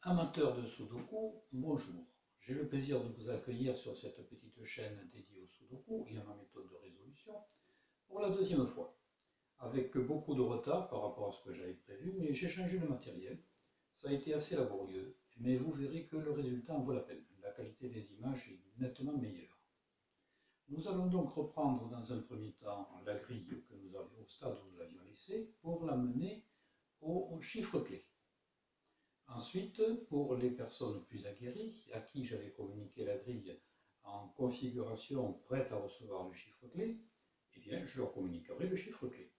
Amateurs de Sudoku, bonjour. J'ai le plaisir de vous accueillir sur cette petite chaîne dédiée au Sudoku et à ma méthode de résolution pour la deuxième fois. Avec beaucoup de retard par rapport à ce que j'avais prévu, mais j'ai changé le matériel. Ça a été assez laborieux, mais vous verrez que le résultat en vaut la peine. La qualité des images est nettement meilleure. Nous allons donc reprendre dans un premier temps la grille que nous avions au stade où nous l'avions laissée pour l'amener au chiffre clé. Ensuite, pour les personnes plus aguerries, à qui j'avais communiqué la grille en configuration prête à recevoir le chiffre clé, eh bien, je leur communiquerai le chiffre clé.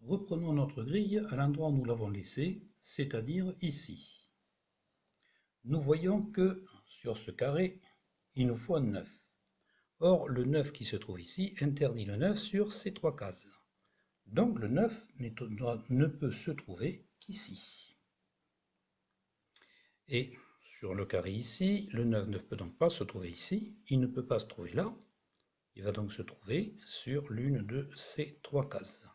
Reprenons notre grille à l'endroit où nous l'avons laissée, c'est-à-dire ici. Nous voyons que sur ce carré, il nous faut un 9. Or, le 9 qui se trouve ici interdit le 9 sur ces trois cases. Donc le 9 ne peut se trouver qu'ici. Et sur le carré ici, le 9 ne peut donc pas se trouver ici, il ne peut pas se trouver là, il va donc se trouver sur l'une de ces trois cases.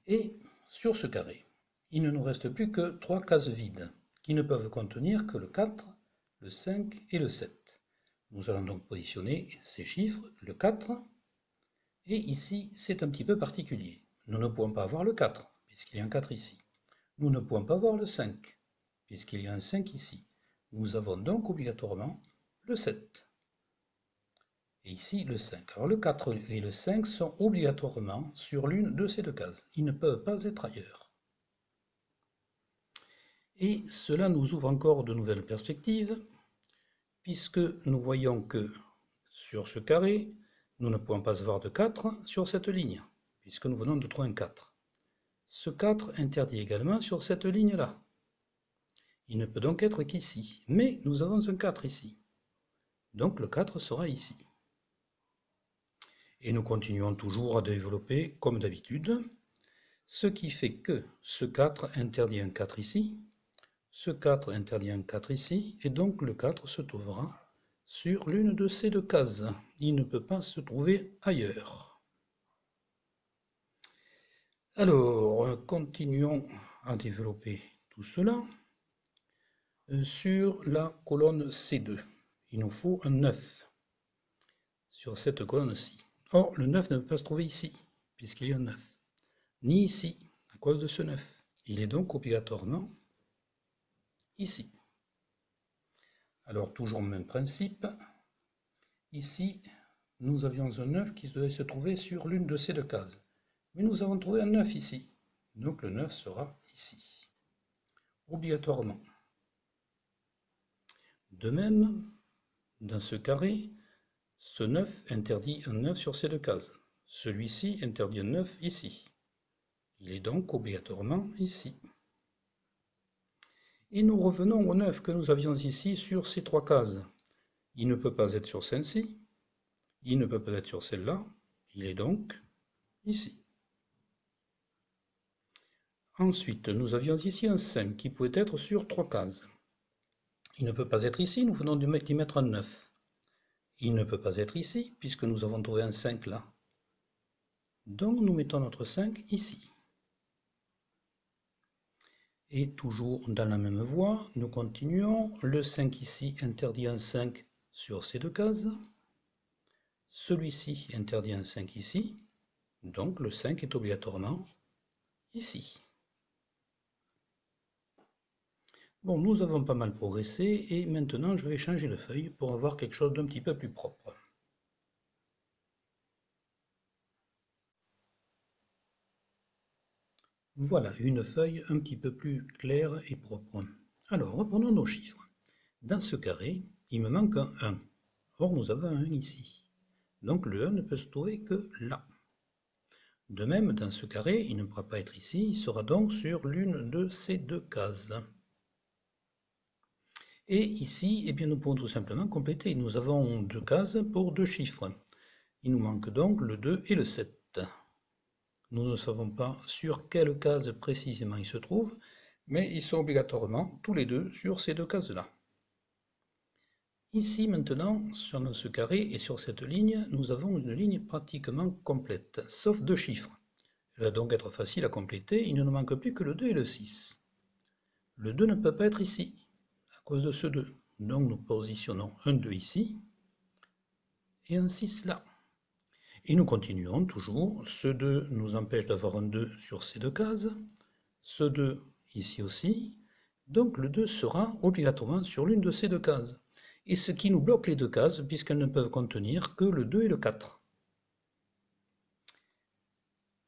Et sur ce carré, il ne nous reste plus que trois cases vides, qui ne peuvent contenir que le 4, le 5 et le 7. Nous allons donc positionner ces chiffres, le 4, et ici c'est un petit peu particulier. Nous ne pouvons pas avoir le 4, puisqu'il y a un 4 ici. Nous ne pouvons pas avoir le 5, puisqu'il y a un 5 ici. Nous avons donc obligatoirement le 7. Et ici le 5. Alors le 4 et le 5 sont obligatoirement sur l'une de ces deux cases. Ils ne peuvent pas être ailleurs. Et cela nous ouvre encore de nouvelles perspectives, puisque nous voyons que sur ce carré, nous ne pouvons pas avoir de 4 sur cette ligne, puisque nous venons de trouver un 4. Ce 4 interdit également sur cette ligne-là. Il ne peut donc être qu'ici. Mais nous avons un 4 ici. Donc le 4 sera ici. Et nous continuons toujours à développer comme d'habitude. Ce qui fait que ce 4 interdit un 4 ici. Ce 4 interdit un 4 ici. Et donc le 4 se trouvera sur l'une de ces deux cases. Il ne peut pas se trouver ailleurs. Alors, continuons à développer tout cela. Sur la colonne C2, il nous faut un 9 sur cette colonne-ci. Or, le 9 ne peut pas se trouver ici, puisqu'il y a un 9, ni ici, à cause de ce 9. Il est donc obligatoirement ici. Alors, toujours le même principe. Ici, nous avions un 9 qui devait se trouver sur l'une de ces deux cases. Mais nous avons trouvé un 9 ici. Donc, le 9 sera ici, obligatoirement. De même, dans ce carré, ce 9 interdit un 9 sur ces deux cases. Celui-ci interdit un 9 ici. Il est donc obligatoirement ici. Et nous revenons au 9 que nous avions ici sur ces trois cases. Il ne peut pas être sur celle-ci. Il ne peut pas être sur celle-là. Il est donc ici. Ensuite, nous avions ici un 5 qui pouvait être sur trois cases. Il ne peut pas être ici, nous venons d'y mettre un 9. Il ne peut pas être ici, puisque nous avons trouvé un 5 là. Donc nous mettons notre 5 ici. Et toujours dans la même voie, nous continuons. Le 5 ici interdit un 5 sur ces deux cases. Celui-ci interdit un 5 ici. Donc le 5 est obligatoirement ici. Bon, nous avons pas mal progressé et maintenant je vais changer de feuille pour avoir quelque chose d'un petit peu plus propre. Voilà, une feuille un petit peu plus claire et propre. Alors, reprenons nos chiffres. Dans ce carré, il me manque un 1. Or, nous avons un 1 ici. Donc, le 1 ne peut se trouver que là. De même, dans ce carré, il ne pourra pas être ici, il sera donc sur l'une de ces deux cases. Et ici, eh bien, nous pouvons tout simplement compléter. Nous avons deux cases pour deux chiffres. Il nous manque donc le 2 et le 7. Nous ne savons pas sur quelle case précisément ils se trouvent, mais ils sont obligatoirement tous les deux sur ces deux cases-là. Ici maintenant, sur ce carré et sur cette ligne, nous avons une ligne pratiquement complète, sauf 2 chiffres. Elle va donc être facile à compléter, il ne nous manque plus que le 2 et le 6. Le 2 ne peut pas être ici, à cause de ce 2. Donc nous positionnons un 2 ici, et un 6 là. Et nous continuons toujours, ce 2 nous empêche d'avoir un 2 sur ces 2 cases, ce 2 ici aussi, donc le 2 sera obligatoirement sur l'une de ces 2 cases. Et ce qui nous bloque les 2 cases, puisqu'elles ne peuvent contenir que le 2 et le 4.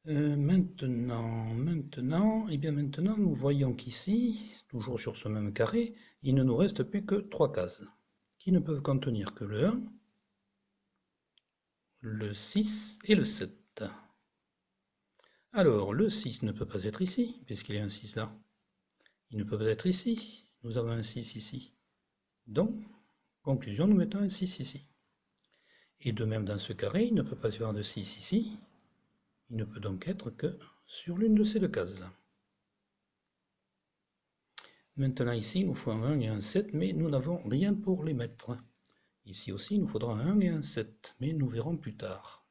Maintenant, nous voyons qu'ici, toujours sur ce même carré, il ne nous reste plus que 3 cases, qui ne peuvent contenir que le 1, le 6 et le 7. Alors, le 6 ne peut pas être ici, puisqu'il y a un 6 là. Il ne peut pas être ici, nous avons un 6 ici. Donc, conclusion, nous mettons un 6 ici. Et de même dans ce carré, il ne peut pas y avoir de 6 ici. Il ne peut donc être que sur l'une de ces 2 cases. Maintenant ici, il nous faut un 1 et un 7, mais nous n'avons rien pour les mettre. Ici aussi, il nous faudra un 1 et un 7, mais nous verrons plus tard.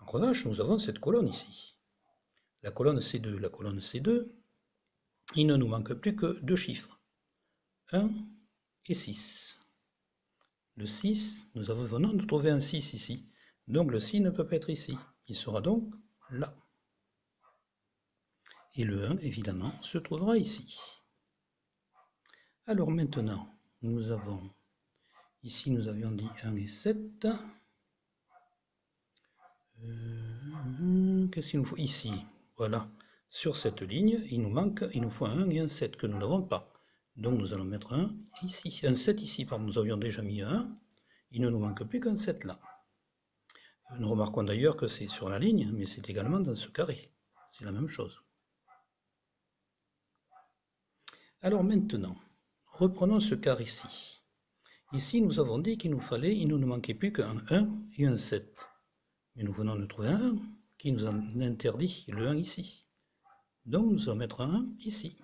En revanche, nous avons cette colonne ici. La colonne C2, il ne nous manque plus que 2 chiffres, 1 et 6. Le 6, nous venons de trouver un 6 ici, donc le 6 ne peut pas être ici, il sera donc là. Et le 1, évidemment, se trouvera ici. Alors maintenant, nous avons, ici nous avions dit 1 et 7. Qu'est-ce qu'il nous faut ici? Voilà, sur cette ligne, il nous faut un 1 et un 7 que nous n'avons pas. Donc nous allons mettre un ici, un 7 ici, pardon, nous avions déjà mis un 1, il ne nous manque plus qu'un 7 là. Nous remarquons d'ailleurs que c'est sur la ligne, mais c'est également dans ce carré, c'est la même chose. Alors maintenant, reprenons ce carré-ci. Ici, nous avons dit qu'il ne nous manquait plus qu'un 1 et un 7. Mais nous venons de trouver un 1 qui nous en interdit le 1 ici. Donc nous allons mettre un 1 ici.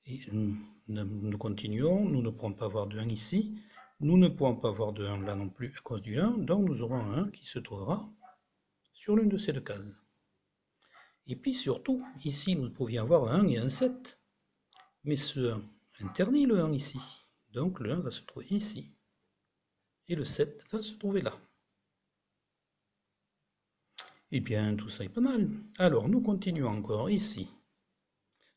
Et nous continuons, nous ne pourrons pas avoir de 1 ici. Nous ne pourrons pas avoir de 1 là non plus à cause du 1. Donc nous aurons un 1 qui se trouvera sur l'une de ces 2 cases. Et puis surtout, ici nous pouvions avoir un 1 et un 7. Mais ce 1 interdit le 1 ici. Donc le 1 va se trouver ici. Et le 7 va se trouver là. Eh bien, tout ça est pas mal. Alors, nous continuons encore ici,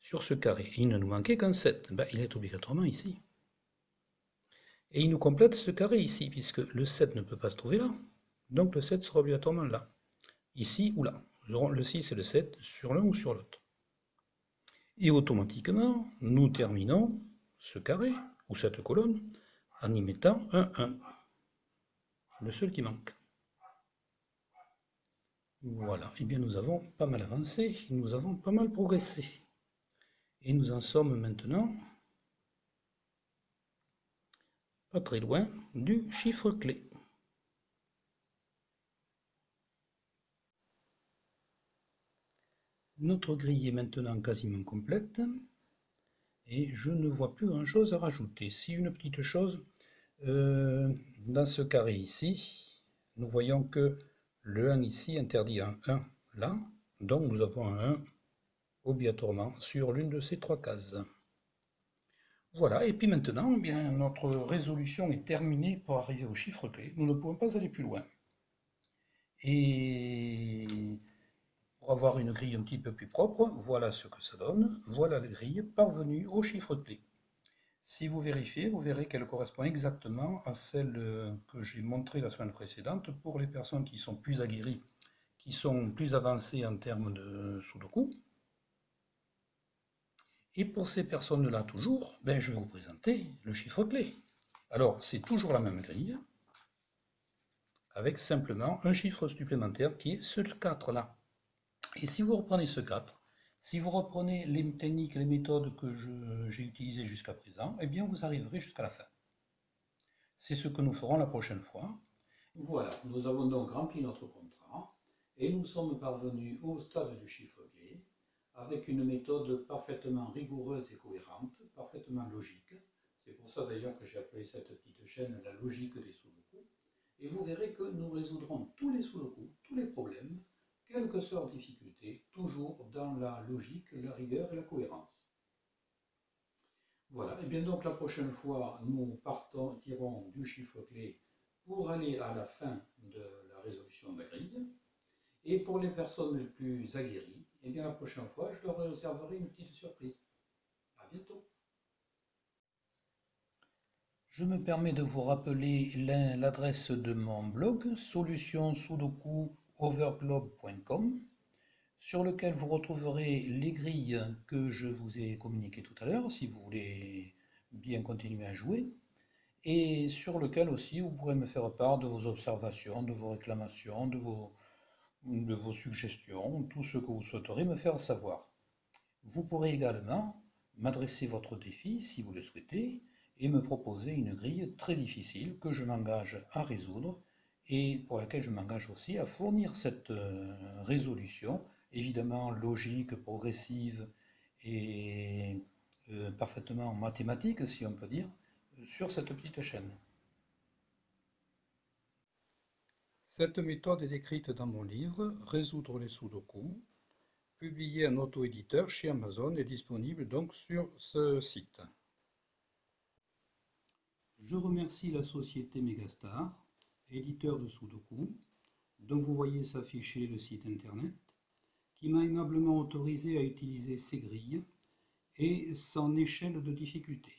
sur ce carré. Il ne nous manquait qu'un 7. Ben, il est obligatoirement ici. Et il nous complète ce carré ici, puisque le 7 ne peut pas se trouver là. Donc le 7 sera obligatoirement là. Ici ou là. Nous aurons le 6 et le 7 sur l'un ou sur l'autre. Et automatiquement, nous terminons ce carré, ou cette colonne, en y mettant un 1. Le seul qui manque. Voilà, et bien nous avons pas mal avancé, nous avons pas mal progressé. Et nous en sommes maintenant pas très loin du chiffre clé. Notre grille est maintenant quasiment complète et je ne vois plus grand chose à rajouter. Si une petite chose, dans ce carré ici, nous voyons que le 1 ici interdit un 1 là, donc nous avons un 1 obligatoirement sur l'une de ces 3 cases. Voilà, et puis maintenant, eh bien, notre résolution est terminée pour arriver au chiffre clé. Nous ne pouvons pas aller plus loin. Et pour avoir une grille un petit peu plus propre, voilà ce que ça donne. Voilà la grille parvenue au chiffre clé. Si vous vérifiez, vous verrez qu'elle correspond exactement à celle que j'ai montrée la semaine précédente pour les personnes qui sont plus aguerries, qui sont plus avancées en termes de Sudoku. Et pour ces personnes-là toujours, ben, je vais vous présenter le chiffre clé. Alors, c'est toujours la même grille, avec simplement un chiffre supplémentaire qui est ce 4 là. Et si vous reprenez ce 4, si vous reprenez les techniques, les méthodes que j'ai utilisées jusqu'à présent, eh bien vous arriverez jusqu'à la fin. C'est ce que nous ferons la prochaine fois. Voilà, nous avons donc rempli notre contrat et nous sommes parvenus au stade du chiffre clé avec une méthode parfaitement rigoureuse et cohérente, parfaitement logique. C'est pour pour ça d'ailleurs que j'ai appelé cette petite chaîne la logique des Sudoku. Et vous verrez que nous résoudrons tous les Sudoku, tous les problèmes, quelle que soit leur difficulté, toujours dans la logique, la rigueur et la cohérence. Voilà, et bien donc la prochaine fois, nous tirons du chiffre clé pour aller à la fin de la résolution de la grille. Et pour les personnes les plus aguerries, et bien la prochaine fois, je leur réserverai une petite surprise. À bientôt. Je me permets de vous rappeler l'adresse de mon blog solutionsudokuoverglobe.com sur lequel vous retrouverez les grilles que je vous ai communiquées tout à l'heure si vous voulez bien continuer à jouer et sur lequel aussi vous pourrez me faire part de vos observations, de vos réclamations, de vos suggestions, tout ce que vous souhaiterez me faire savoir. Vous pourrez également m'adresser votre défi si vous le souhaitez et me proposer une grille très difficile que je m'engage à résoudre et pour laquelle je m'engage aussi à fournir cette résolution, évidemment logique, progressive et parfaitement mathématique, si on peut dire, sur cette petite chaîne. Cette méthode est décrite dans mon livre « Résoudre les Sudoku », publié en auto-éditeur chez Amazon et disponible donc sur ce site. Je remercie la société Megastar, éditeur de Sudoku, dont vous voyez s'afficher le site internet, qui m'a aimablement autorisé à utiliser ces grilles et son échelle de difficulté.